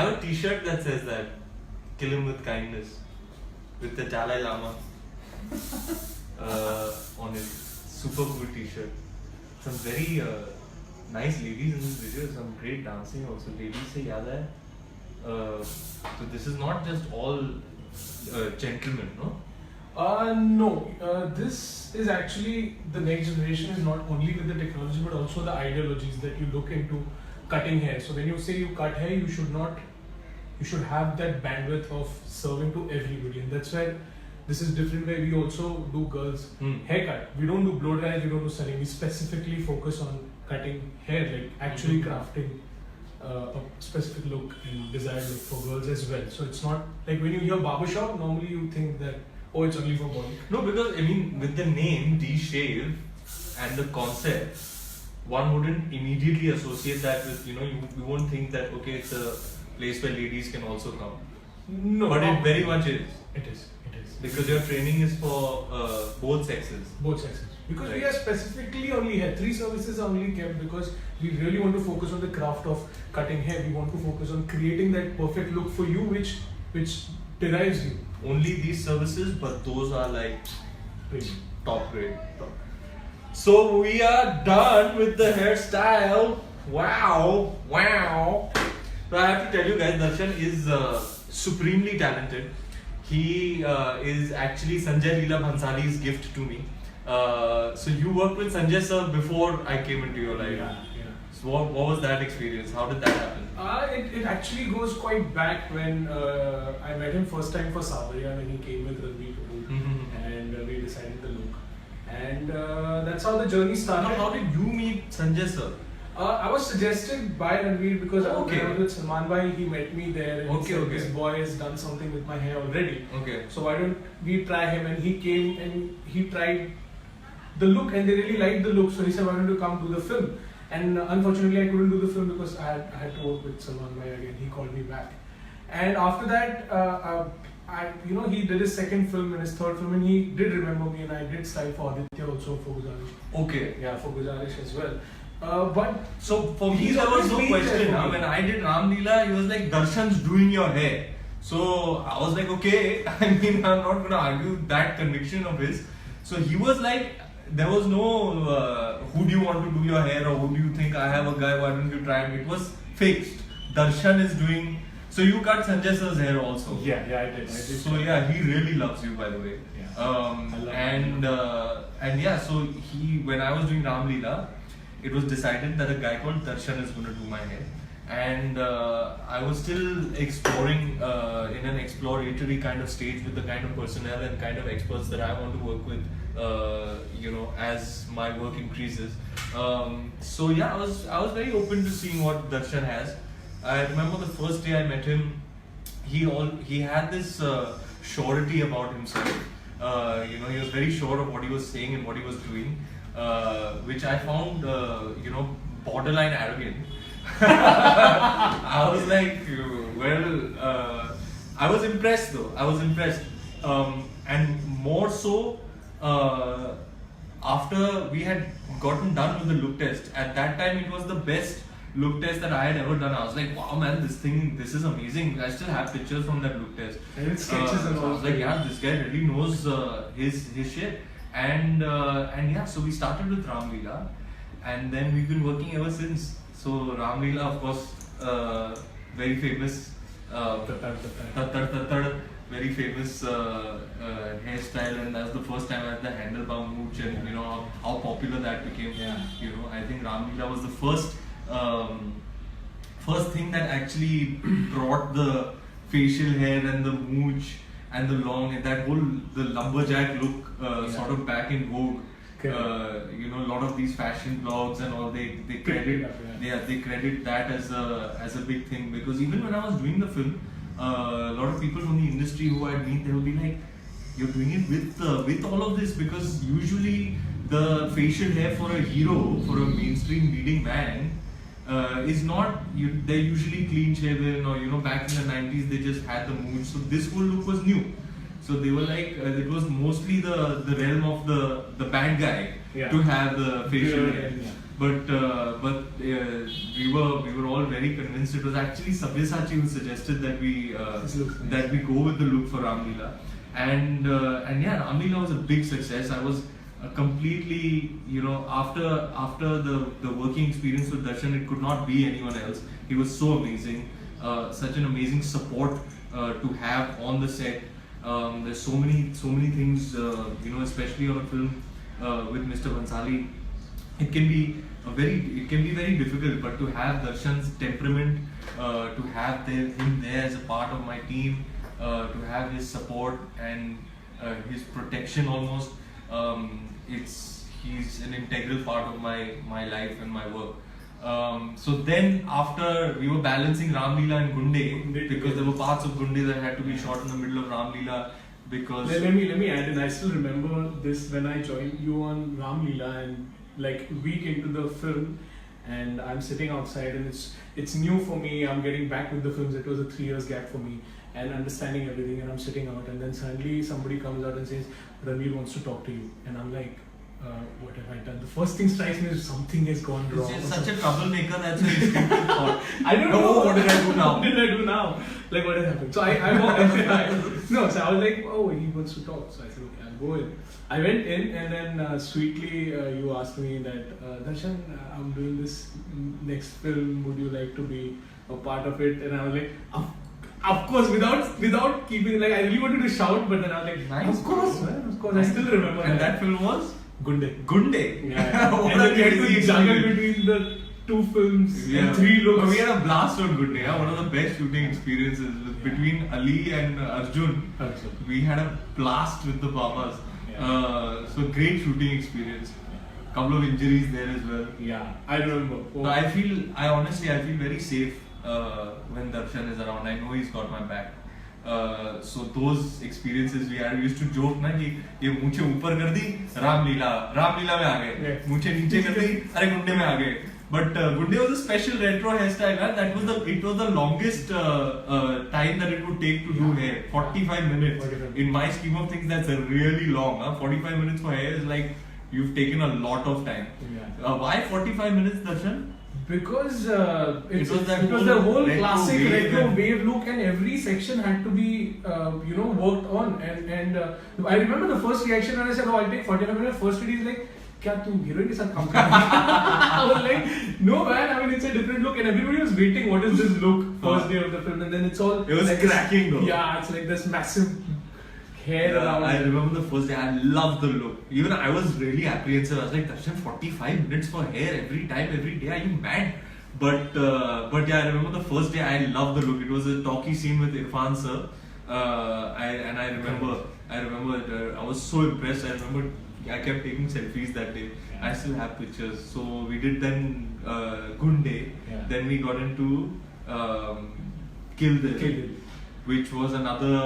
have a T-shirt that says that. Kill him with kindness. With the Dalai Lama on it. Super cool T-shirt. Some very nice ladies in this video. Some great dancing also. Ladies se yaad hai. So this is not just all gentlemen, no? No. This is actually the next generation is not only with the technology but also the ideologies that you look into cutting hair. So when you say you cut hair, you should have that bandwidth of serving to everybody, and that's where this is different. Where we also do girls haircut. We don't do blow dries. We don't do selling. We specifically focus on cutting hair, like actually crafting a specific look and desired look for girls as well. So it's not like when you hear barbershop, normally you think that it's only for boys. No, because I mean with the name D-Shave and the concept, one wouldn't immediately associate that with, you won't think that okay, it's a place where ladies can also come. No, but it very much is. It is. Because your training is for both sexes. Both sexes. Because right. We are specifically only hair. 3 services are only kept because we really want to focus on the craft of cutting hair. We want to focus on creating that perfect look for you, which derives you. Only these services, but those are like top grade. So we are done with the hairstyle. Wow. So I have to tell you guys, Darshan is supremely talented. He is actually Sanjay Leela Bhansali's gift to me. So you worked with Sanjay sir before I came into your life. Yeah. So what was that experience? How did that happen? It actually goes quite back when I met him first time for Savariya when he came with Ranveer and we decided the look. And that's how the journey started. Now, how did you meet Sanjay sir? I was suggested by Ranveer because Oh, okay. when I was with Salman Bhai, he met me there and Okay, said, okay. this boy has done something with my hair already. Okay. So why don't we try him? And he came and he tried the look and they really liked the look. So he said, why don't you come do the film? And unfortunately, I couldn't do the film because I had to work with Salman Bhai again. He called me back. And after that, he did his second film and his third film and he did remember me and I did style for Aditya also for Guzarish. Okay. Yeah, for Guzarish as well. So for me there was no question. When I did Ram Leela, he was like, Darshan's doing your hair. So I was like, okay. I mean, I'm not going to argue that conviction of his. So he was like, there was no who do you want to do your hair or who do you think I have a guy, why don't you try him? It was fixed. Darshan is doing. So you cut Sanjay sir's hair also. Yeah, I did. So yeah, he really loves you, by the way. Yeah. And yeah, so when I was doing Ram Leela, it was decided that a guy called Darshan is going to do my hair. And I was still exploring in an exploratory kind of stage with the kind of personnel and kind of experts that I want to work with, as my work increases. So yeah, I was very open to seeing what Darshan has. I remember the first day I met him, he had this surety about himself. He was very sure of what he was saying and what he was doing. Which I found, borderline arrogant. I was like, I was impressed though. And more so, after we had gotten done with the look test. At that time, it was the best look test that I had ever done. I was like, wow man, this is amazing. I still have pictures from that look test. And sketches and all. I was like, yeah, this guy really knows his shit. And yeah, so we started with Ram Leela, and then we've been working ever since. So Ram Leela, of course, very famous, very famous hairstyle, and that's the first time I had the handlebar mooch, and how popular that became. Yeah. I think Ram Leela was the first thing that actually brought the facial hair and the mooch and the long and the lumberjack look sort of back in vogue. A lot of these fashion blogs and all they credit that as a big thing, because even when I was doing the film, a lot of people from the industry who I'd meet, they would be like, you're doing it with all of this, because usually the facial hair for a hero, for a mainstream leading man, is not, they're usually clean shaven, or back in the 90s they just had the mooch. So this whole look was new. So they were like, it was mostly the realm of the bad guy to have the facial hair. we were all very convinced. It was actually Sabyasachi who suggested that we that we go with the look for Ramleela, and yeah, Ramleela was a big success. I was completely, after the working experience with Darshan, it could not be anyone else. He was so amazing, such an amazing support to have on the set. There's so many things, especially on a film with Mr. Bhansali. It can be very difficult, but to have Darshan's temperament, to have him there as a part of my team, to have his support and his protection almost. He's an integral part of my life and my work. So then after we were balancing Ramleela and Gunde, because there were parts of Gunde that had to be shot in the middle of Ramleela, because let me add in. I still remember this when I joined you on Ramleela, and like a week into the film, and I'm sitting outside, and it's new for me. I'm getting back with the films. It was a 3 years gap for me, and understanding everything. And I'm sitting out, and then suddenly somebody comes out and says, "Ranveer wants to talk to you," and I'm like, what have I done? The first thing strikes me is something has gone wrong. It's such a troublemaker. That's an instinctive thought. I don't know. What did I do now? What did I do now? Like, what has happened? So no. So I was like, oh, he wants to talk. So I said, okay, I'll go in. I went in, and then sweetly you asked me that, Darshan, I'm doing this next film. Would you like to be a part of it? And I was like, of course, without keeping, like, I really wanted to shout, but then I was like, nice, of course, man, of course. I still remember. And that film was Gunde. Yeah. And then we had to juggle between the 2 films and 3 looks. But we had a blast on Gunde. Yeah? One of the best shooting experiences between Ali and Arjun. We had a blast with the Babas. So great shooting experience. Couple of injuries there as well. Yeah, I remember. So I honestly feel very safe when Darshan is around. I know he's got my back. So those experiences we used to joke ना कि ये मूंछें ऊपर कर दी रामलीला में आ गए, मूंछें नीचे कर दी अरे गुंडे में आ गए. But Gunde was a special retro hairstyle. It was the longest time that it would take to do hair. 45 minutes. In my scheme of things, that's a really long. 45 minutes for hair is like you've taken a lot of time. Why 45 minutes, Darshan? Because it was the whole classic retro wave look, and every section had to be worked on. And I remember the first reaction when I said, "Oh, I'll take 45 minutes." First lady is like, "Kya tu heroine ke sath kaam kar rahi hai?" I was like, "No man, I mean it's a different look," and everybody was waiting. What is this look? First day of the film, and then it's all. It was like cracking though. Yeah, it's like this massive hair around. I remember the first day. I loved the look. Even I was really apprehensive. I was like, Darshan, 45 minutes for hair every day. Are you mad? But yeah, I remember the first day. I loved the look. It was a talkie scene with Irfan sir. I remember. I was so impressed. I remember. I kept taking selfies that day. I still have pictures. So we did then Gunde. Then we got into Kill Dil, which was another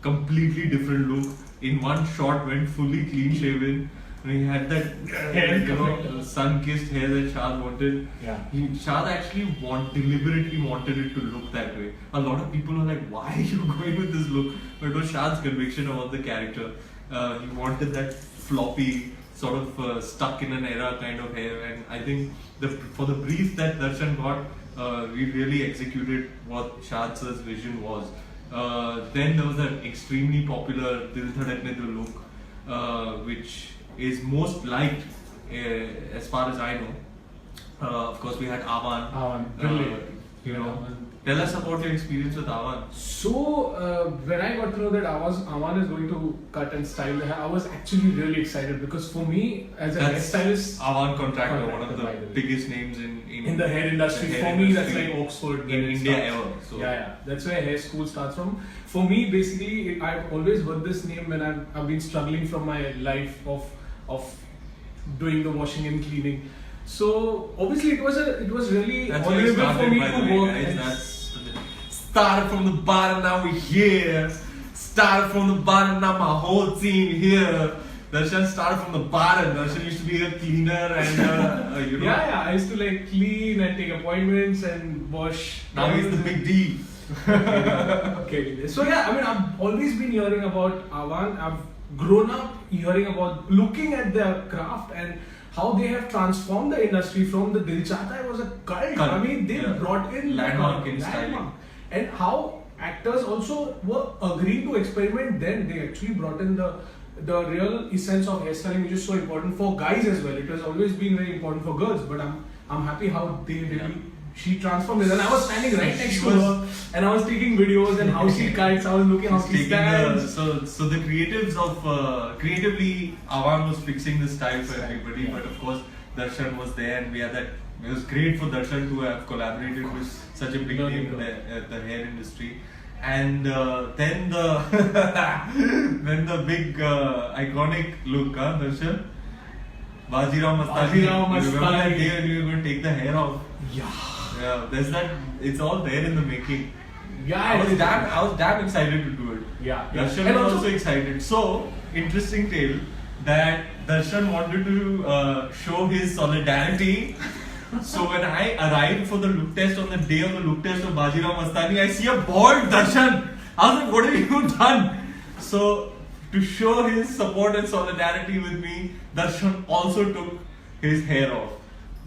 completely different look. In one shot, went fully clean shaven. And he had that sun-kissed hair that Shad wanted. Shad actually deliberately wanted it to look that way. A lot of people were like, "Why are you going with this look?" But it was Shad's conviction about the character. He wanted that floppy, sort of stuck in an era kind of hair. And I think for the brief that Darshan got, we really executed what Shad sir's vision was. Then there was that extremely popular Dil Dhadakne Do look, which is most liked as far as I know. Of course, we had Avan. Brilliant. Tell us about your experience with Avan. So, when I got to know that Avan is going to cut and style the hair, I was actually really excited, because for me, as a hairstylist, Avan Contractor, one of the biggest names in the hair industry. For me, that's like Oxford in India ever. So. Yeah, that's where hair school starts from. For me, basically, I've always heard this name when I've been struggling from my life of doing the washing and cleaning. So obviously, it was really honorable for me to work. Started from the bottom, now we're here. Started from the bottom, now my whole team here. Darshan started from the bottom. Darshan used to be a cleaner and Yeah, I used to like clean and take appointments and wash. Now he's the big D. Okay. So yeah, I mean, I've always been hearing about Avan. I've grown up hearing about, looking at their craft and how they have transformed the industry from the Dil Chahta Hai was a cult. I mean, they brought in landmark in styling. And how actors also were agreeing to experiment then. They actually brought in the real essence of hairstyling, which is so important for guys as well. It has always been very important for girls, but I'm happy how they really she transformed it. And I was standing right next to her, and I was taking videos and how she cuts. I was looking how she stands. So the creatives of creatively, Awan was fixing the style for everybody, but of course Darshan was there, and we had that. It was great for Darshan to have collaborated with such a big name in the hair industry. And then the big iconic look, Darshan. Bajirao Mastani. You remember that day when you were going to take the hair off? Yeah, there's that. It's all there in the making. Yeah, I was damn excited to do it. Yeah. Darshan was also excited. So interesting tale that Darshan wanted to show his solidarity. So when I arrived for the look test on the day of the look test of Bajirao Mastani, I see a bald Darshan. I was like, what have you done? So to show his support and solidarity with me, Darshan also took his hair off.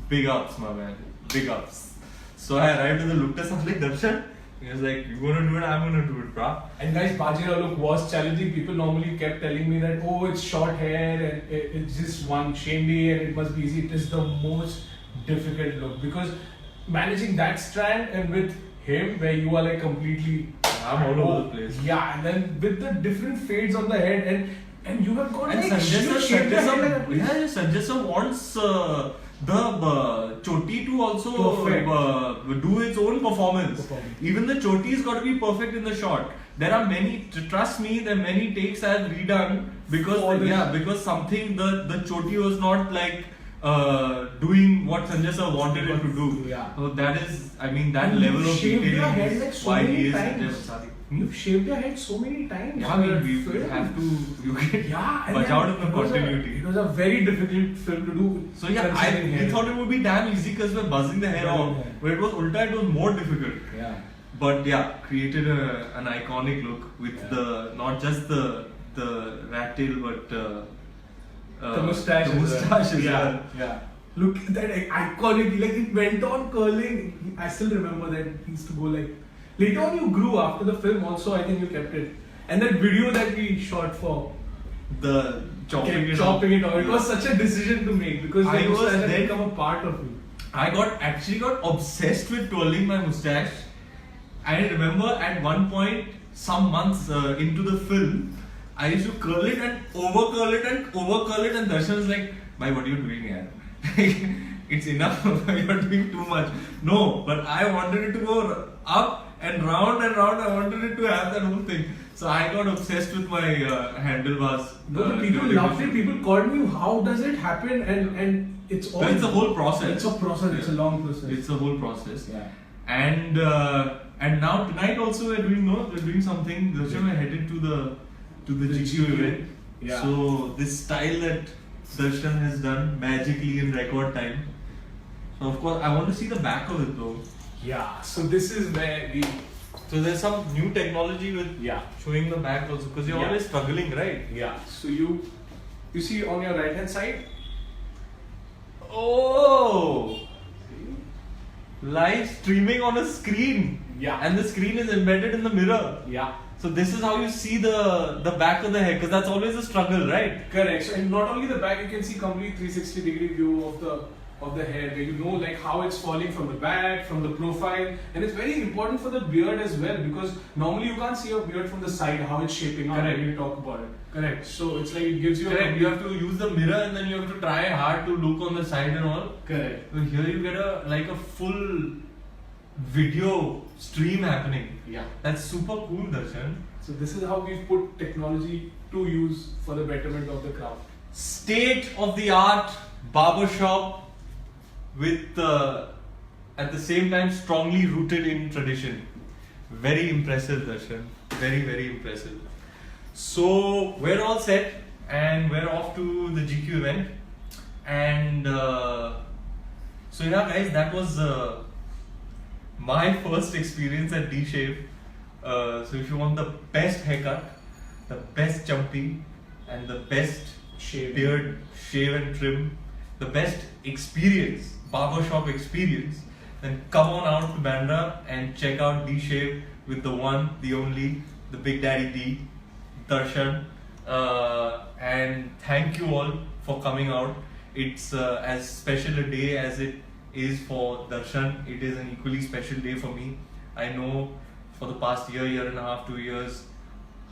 Big ups, my man. Big ups. So I arrived at the look test. I was like, Darshan. He was like, you gonna do it? I'm gonna do it, brah. And guys, Bajirao look was challenging. People normally kept telling me that, oh, it's short hair and it's just one shandy and it must be easy. It is the most difficult look because managing that strand and with him where you are like completely I'm all over the place. Yeah, and then with the different fades on the head and you have got and like Sanjay sir wants the choti to also do its own performance. Even the choti has got to be perfect in the shot. There are many, trust me, there are many takes I have redone because something the choti was not like doing what Sanjay sir wanted it to do. Yeah. So that is, I mean, that level of detailing is like so why many he is times. Sanjay Vasari. You've shaved your head so many times. Yeah, I mean, we have to watch out in the continuity. It was a very difficult film to do. So yeah, we thought it would be damn easy because we're buzzing the hair off. But it was ulta, it was more difficult. Yeah. But yeah, created an iconic look with the not just the rat tail but the mustache. The mustache as well. Yeah. Look at that iconic, like it went on curling. I still remember that it used to go like. Later on, you grew after the film. Also, I think you kept it. And that video that we shot for the chopping it off. It was such a decision to make because the mustache had become a part of you. I actually got obsessed with twirling my mustache. I remember at one point, some months into the film, I used to curl it and over curl it and over curl it, and Darshan was like, "Bhai, what are you doing here? It's enough. You're doing too much." No, but I wanted it to go up and round and round. I wanted it to have that whole thing. So I got obsessed with my handlebars. No, people loved it. People called me, "How does it happen?" And it's all. It's a whole process. It's a process. Yeah. It's a long process. It's a whole process. Yeah. And now tonight also we're doing something. Darshan, we're headed to the GQ event. Yeah. So this style that Darshan has done magically in record time. So of course I want to see the back of it though. Yeah. So this is where we. So there's some new technology with showing the back also because you're always struggling, right? Yeah. So you see on your right hand side. Oh. Live streaming on a screen. Yeah. And the screen is embedded in the mirror. Yeah. So this is how you see the back of the hair because that's always a struggle, right? Correct. So and not only the back, you can see complete 360-degree view of the hair where you know like how it's falling from the back, from the profile, and it's very important for the beard as well because normally you can't see your beard from the side how it's shaping up when you talk about it. Correct. So it's like it gives you you have to use the mirror and then you have to try hard to look on the side and all. Correct. So here you get a full video stream happening. Yeah. That's super cool, Darshan. So this is how we've put technology to use for the betterment of the craft. State of the art barbershop with at the same time strongly rooted in tradition. Very impressive, Darshan. Very, very impressive. So we're all set and we're off to the GQ event. And so yeah, guys, that was my first experience at D-Shave. So if you want the best haircut, the best jumping, and the best beard shave and trim, the best experience, barbershop experience, then come on out to Bandra and check out D-Shave with the one, the only, the Big Daddy D, Darshan. And thank you all for coming out. It's as special a day as it is for Darshan. It is an equally special day for me. I know for the past year and a half, 2 years,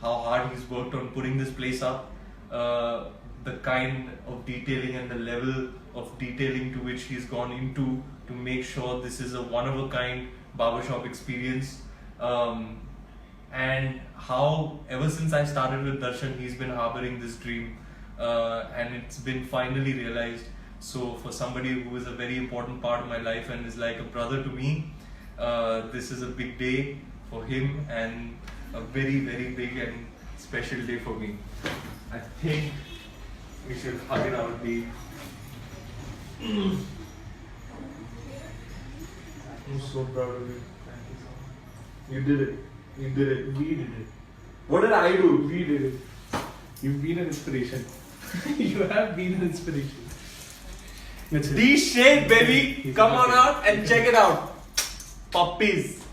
how hard he's worked on putting this place up. The kind of detailing and the level of detailing to which he's gone into to make sure this is a one-of-a-kind barbershop experience. And how ever since I started with Darshan, he's been harboring this dream, and it's been finally realized. So for somebody who is a very important part of my life and is like a brother to me, this is a big day for him and a very, very big and special day for me. I think we should hug it out deep. I'm so proud of you. Thank you so much. You did it. You did it. We did it. What did I do? We did it. You've been an inspiration. You have been an inspiration. That's it. D-Shave, baby! Come on out and check it out. Puppies.